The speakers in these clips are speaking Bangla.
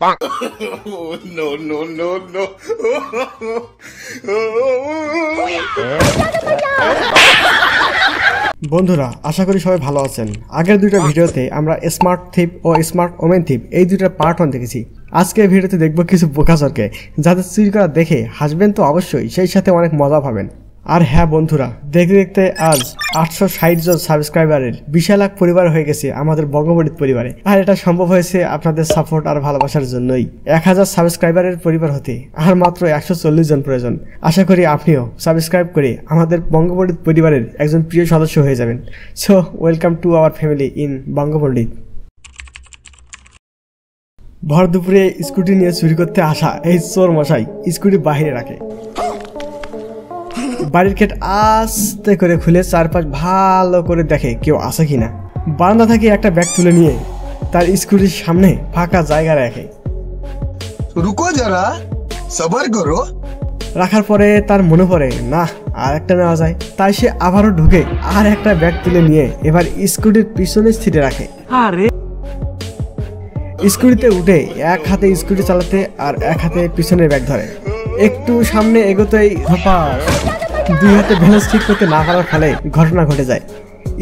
No, no, no, no. বন্ধুরা, আশা করি সবাই ভালো আছেন। আগের দুইটা ভিডিওতে আমরা স্মার্ট থিপ ও স্মার্ট ওমেন থিপ এই দুইটার পার্ট 1 দেখেছি। আজকের ভিডিওতে দেখব কিছু বোকাচরকে, যাদের চুরি করা দেখে হাসবেন তো অবশ্যই, সেই সাথে অনেক মজা পাবেন। আর হ্যাঁ বন্ধুরা, দেখতে দেখতে আজ 860 জন সাবস্ক্রাইবারের বিশাল এক পরিবার হয়ে গেছে আমাদের বঙ্গবন্ডিত পরিবারে। আর এটা সম্ভব হয়েছে আপনাদের সাপোর্ট আর ভালোবাসার জন্যই। 1000 সাবস্ক্রাইবারের পরিবার হতে আর মাত্র 140 জন প্রয়োজন। আশা করি আপনিও সাবস্ক্রাইব করে আমাদের বঙ্গবন্ডিত পরিবারের একজন প্রিয় সদস্য হয়ে যাবেন। So welcome to our family in বঙ্গবন্ডিত। ভর দুপুরে স্কুটি নিয়ে চুরি করতে আসা এই চোর মশাই স্কুটি বাহিরে রাখে। বাড়ির গেট আস্তে করে খুলে চারপাশ ভালো করে দেখে কেউ আছে কিনা। বারান্দা থেকে একটা ব্যাগ তুলে নিয়ে তার স্কুটির সামনে ফাঁকা জায়গা রাখে। রুকো যারা, সবার করো। রাখার পরে তার মনে পড়ে না আর একটা নেওয়া যায়, তাই সে আবারও ঢুকে আর একটা ব্যাগ তুলে নিয়ে এবার স্কুটির পিছনের সিটে রাখে। স্কুটিতে উঠে এক হাতে স্কুটি চালাতে আর এক হাতে পিছনের ব্যাগ ধরে। একটু সামনে এগোতেই দুই হাতে ব্যালেন্স ঠিক করতে না পারার ফলে ঘটনা ঘটে যায়।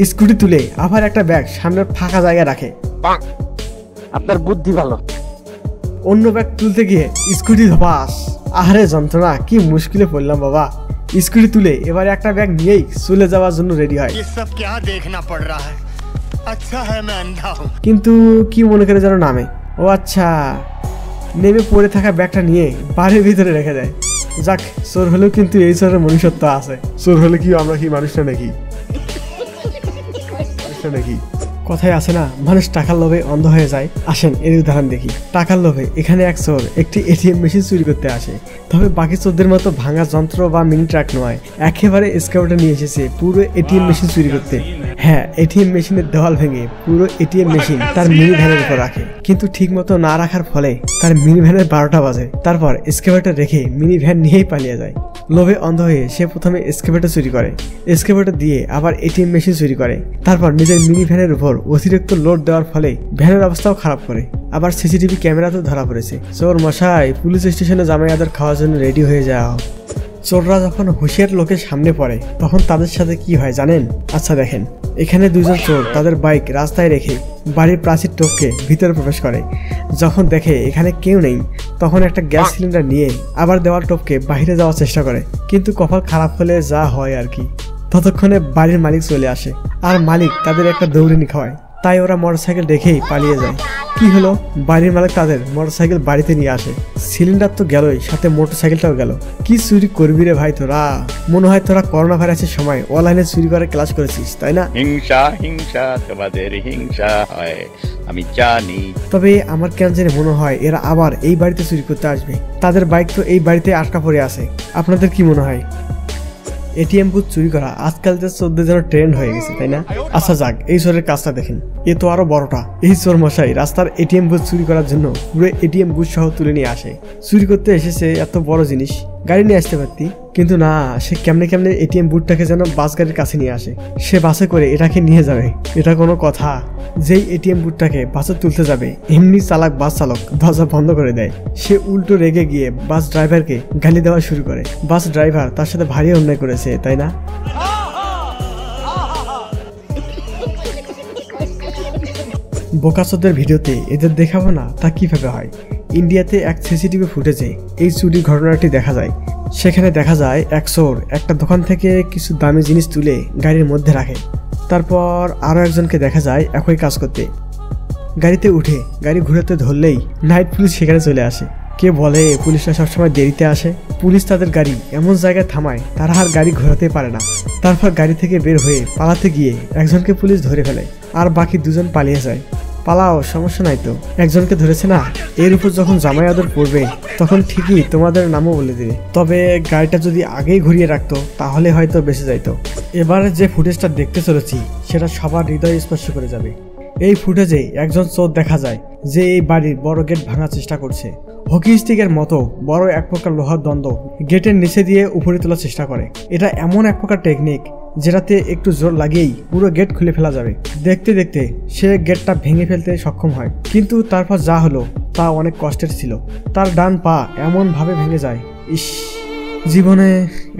স্কুটি তুলে আবার একটা ব্যাগ সামনের ফাঁকা জায়গায় রাখে। আপনার বুদ্ধি ভালো। অন্য ব্যাগ তুলতে গিয়ে স্কুটি ধপাস। আহারে যন্ত্রণা, কি মুশকিলে পড়লাম বাবা। স্কুটি তুলে এবার একটা ব্যাগ নিয়েই চলে যাওয়ার জন্য রেডি হয়। কিন্তু কি মনে করে যেন নামে। ও আচ্ছা, নেমে পড়ে থাকা ব্যাগটা নিয়ে বাড়ির ভিতরে রেখে দেয়। যাক, চোর হলেও কিন্তু এই চোরের মনুষ্যত্ব আছে। চোর হলে কি আমরা কি মানুষটা নাকি? কথায় আছে না, মানুষ টাকার লোভে অন্ধ হয়ে যায়। আসেন এর উদাহরণ দেখি। টাকার লোভে এখানে এক চোর একটি এটিএম মেশিন চুরি করতে আসে। তবে বাকি চোরদের মতো ভাঙা যন্ত্র বা মিনি ট্রাক নয়, একেবারে স্কাউটে নিয়ে এসেছে পুরো এটিএম মেশিন চুরি করতে। হ্যাঁ, এটিএম মেশিনের দেওয়াল ভেঙে পুরো এটিএম মেশিন তার মিনি ভ্যানের উপর রাখে। কিন্তু ঠিক মতো না রাখার ফলে তার মিনি ভ্যানের 12টা বাজে। তারপর এসকেভেটর রেখে মিনি ভ্যান নিয়েই পালিয়ে যায়। লোভে অন্ধ হয়ে সে প্রথমে এসকেভেটর চুরি করে, এসকেভেটর দিয়ে আবার এটিএম মেশিন চুরি করে। তারপর নিজের মিনি ভ্যানের উপর অতিরিক্ত লোড দেওয়ার ফলে ভ্যানের অবস্থাও খারাপ করে। আবার সিসিটিভি ক্যামেরাতেও ধরা পড়েছে। চোর মশাই, পুলিশ স্টেশনে জামাই আদর খাওয়ার জন্য রেডি হয়ে যাও। চোররা যখন হুঁশিয়ার লোকের সামনে পড়ে তখন তাদের সাথে কি হয় জানেন? আচ্ছা দেখেন, এখানে দুজন চোর তাদের বাইক রাস্তায় রেখে বাড়ির প্রাচীর টপকে ভিতরে প্রবেশ করে। যখন দেখে এখানে কেউ নেই তখন একটা গ্যাস সিলিন্ডার নিয়ে আবার দেওয়াল টপকে বাইরে যাওয়ার চেষ্টা করে। কিন্তু কপাল খারাপ হলে যা হয় আর কি। ততক্ষণে বাড়ির মালিক চলে আসে আর মালিক তাদের একটা দৌড়িনি খাওয়ায়। তাই ওরা মোটরসাইকেল দেখেই পালিয়ে যায়। কি হলো, বাড়ির মালিক তাদের মোটরসাইকেল বাড়িতে নিয়ে আসে। সিলিন্ডার তো গেলই, সাথে মোটরসাইকেলটাও গেল। কি চুরি করবি রে ভাই তোরা? মনে হয় তোরা করোনা ভাইরাসের সময় অনলাইনে চুরি করে ক্লাস করেছিস, তাই না? হিংসা হিংসা, তোমাদের হিংসা হয় আমি জানি। তবে আমার কেন জানি মনে হয় এরা আবার এই বাড়িতে চুরি করতে আসবে। তাদের বাইক তো এই বাড়িতে আটকা পড়ে আছে। আপনাদের কি মনে হয়? এটিএম বুথ চুরি করা আজকাল যে চোরদের যেন ট্রেন্ড হয়ে গেছে, তাই না? আচ্ছা যাক, এই চোরের কাজটা দেখেন, এ তো আরো বড়টা। এই চোর মশাই রাস্তার এটিএম বুথ চুরি করার জন্য পুরো এটিএম বুথ সহ তুলে নিয়ে আসে। চুরি করতে এসেছে এত বড় জিনিস, গাড়ি নিয়ে আসতে পারতি, কিন্তু না, সে কেমনে কেমনে এটিএম বুথটাকে যেন বাস গাড়ির কাছে নিয়ে আসে। সে বাসে করে এটাকে নিয়ে যাবে, এটা কোনো কথা? যেই এটিএম বুথটাকে বাসে তুলতে যাবে এমনি চালাক বাস চালক দরজা বন্ধ করে দেয়। সে উল্টো রেগে গিয়ে বাস ড্রাইভারকে গালি দেওয়া শুরু করে। বাস ড্রাইভার তার সাথে ভারী অন্যায় করেছে, তাই না? বোকাচোদের ভিডিওতে এদের দেখাবো না তা কিভাবে হয়। ইন্ডিয়াতে এক সিসিটিভি ফুটেজে এই চুরির ঘটনাটি দেখা যায়। সেখানে দেখা যায় এক চোর একটা দোকান থেকে কিছু দামি জিনিস তুলে গাড়ির মধ্যে রাখে। তারপর আরো একজনকে দেখা যায় একই কাজ করতে। গাড়িতে উঠে গাড়ি ঘুরাতে ধরলেই নাইট পুলিশ সেখানে চলে আসে। কে বলে পুলিশরা সবসময় দেরিতে আসে? পুলিশ তাদের গাড়ি এমন জায়গায় থামায় তারা আর গাড়ি ঘোরাতে পারে না। তারপর গাড়ি থেকে বের হয়ে পালাতে গিয়ে একজনকে পুলিশ ধরে ফেলে আর বাকি দুজন পালিয়ে যায়। পালাও, সমস্যা নাই তো, একজনকে ধরেছে না। এর উপর যখন জামাই আদর পড়বে তখন ঠিকই তোমাদের নামও বলে দিবে। তবে গাড়িটা যদি আগেই ঘুরিয়ে রাখতো তাহলে হয়তো বেঁচে যাইতো। এবারে যে ফুটেজটা দেখতে চলেছি সেটা সবার হৃদয় স্পর্শ করে যাবে। এই ফুটেজে একজন চোর দেখা যায় যে এই বাড়ির বড় গেট ভাঙার চেষ্টা করছে। হকি স্টিকের মতো বড় এক প্রকার লোহার দ্বন্দ্ব গেটের নিচে দিয়ে উপরে তোলার চেষ্টা করে। এটা এমন এক প্রকার টেকনিক যেটাতে একটু জোর লাগিয়েই পুরো গেট খুলে ফেলা যাবে। দেখতে দেখতে সে গেটটা ভেঙে ফেলতে সক্ষম হয়, কিন্তু তারপর যা হলো তা অনেক কষ্টের ছিল। তার ডান পা এমন ভাবে ভেঙে যায়। ইস, জীবনে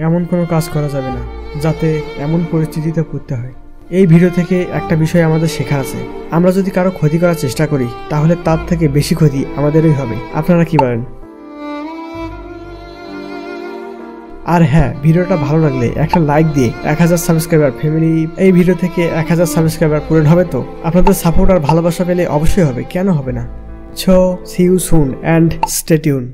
এমন কোনো কাজ করা যাবে না যাতে এমন পরিস্থিতিতে পড়তে হয়। এই ভিডিও থেকে একটা বিষয় আমাদের শেখা আছে, আমরা যদি কারো ক্ষতি করার চেষ্টা করি তাহলে তার থেকে বেশি ক্ষতি আমাদেরই হবে। আপনারা কি বলেন? আর হ্যাঁ, ভিডিওটা ভালো লাগলে একটা লাইক দিয়ে 1000 সাবস্ক্রাইবার ফ্যামিলি, এই ভিডিও থেকে 1000 সাবস্ক্রাইবার পূরণ হবে তো? আপনাদের সাপোর্ট আর ভালোবাসা পেলে অবশ্যই হবে, কেন হবে না? So see you soon and stay tune.